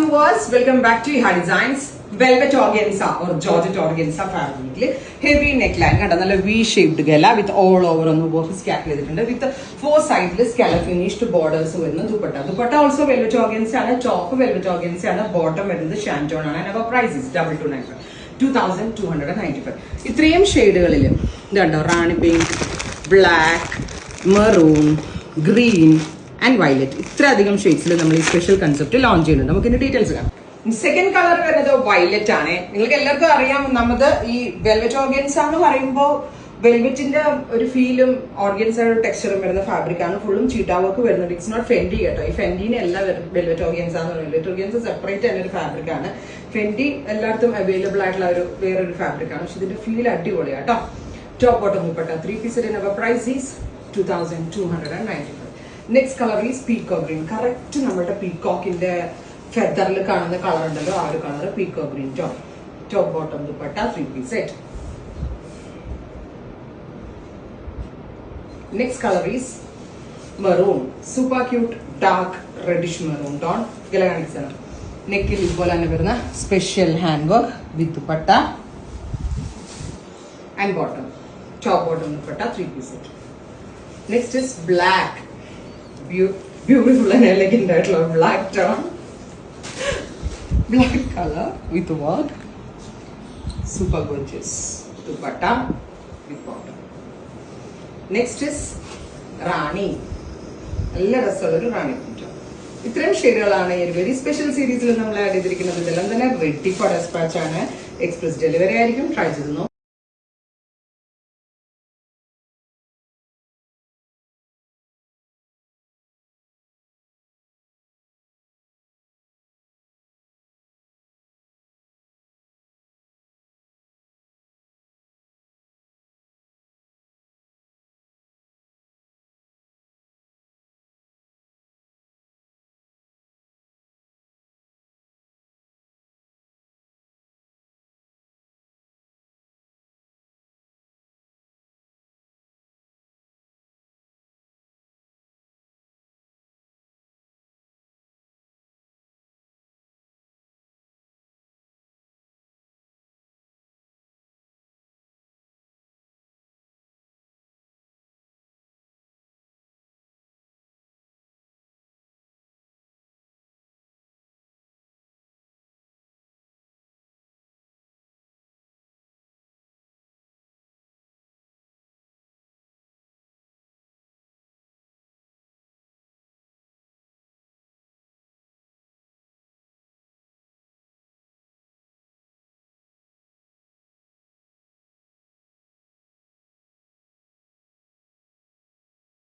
viewers, welcome back to Iha Designs. Velvet organza or Georgette organza fabric. Heavy neckline and another V-shaped gala with all over on the work with 4 sideless scallop finished borders with the dupatta. Dupatta also velvet organza and a top velvet organza and a bottom with the shanton and our price is 2295. This 3 shades Rani pink, black, maroon, green and violet. ഇത്രയധികം ഷെയ്ഡ്സിൽ നമ്മൾ ഈ special concept launch ചെയ്യുന്നുണ്ട്. നമുക്ക് ഇതിന്റെ details കാണാം. Second colour വരുന്നത് violet ആണ്. നിങ്ങൾക്ക് എല്ലാവർക്കും അറിയാം, നമുക്ക് ഈ വെൽവെറ്റ് ഓർഗൻസ എന്ന് പറയുമ്പോൾ വെൽവെറ്റിന്റെ ഒരു ഫീലും ഓർഗൻസയുടെ ടെക്സ്ചറും വരുന്ന ഫാബ്രിക് ആണ്. ഫുള്ളും ചീട്ടാ വർക്ക് വരുന്നുണ്ട്. ഇറ്റ്സ് നോട്ട് ഫെൻഡി കേട്ടോ. ഈ ഫെൻഡിനെ അല്ല വെൽവെറ്റ് ഓർഗൻസ എന്ന് പറയുന്നത്. വെൽവെറ്റ് ഓർഗൻസ സെപ്പറേറ്റ് തന്നെ ഒരു ഫാബ്രിക് ആണ്. ഫെൻഡി എല്ലായിടത്തും അവൈലബിൾ ആയിട്ടുള്ള ഒരു വേറൊരു ഫാബ്രിക് ആണ്. പക്ഷെ ഇതിന്റെ ഫീൽ അടിപൊളിയാണ് കേട്ടോ. Top bottom dupatta 3 piece in our price is 2295. Next colour is peacock green. Correct നമ്മുടെ പീകോക്കിന്റെ ഫെദറിൽ കാണുന്ന കളർ ഉണ്ടല്ലോ, ആ ഒരു colour peacock green. Top bottom dupatta 3 piece set. Next colour is maroon. Super cute dark reddish maroon tone. ഇതെല്ലാം കാണിച്ചാണ്. നെക്കിൽ ഇതുപോലെ തന്നെ വരുന്ന special hand work with dupatta and bottom. Top bottom dupatta 3 piece set. Next is black. Beautiful and elegant black tone, black color with work, super gorgeous dupatta with bottom. Next is Rani. എല്ലാ രസമുള്ളൊരു റാണി print. ഇത്രയും ഷെയ്ഡുകളാണ് ഈ very special സീരീസിൽ നമ്മൾ add ചെയ്തിരിക്കുന്നത്. ഇതെല്ലാം തന്നെ ready for dispatch ആണ്. എക്സ്പ്രസ് ഡെലിവറി ആയിരിക്കും. ട്രൈ ചെയ്തു.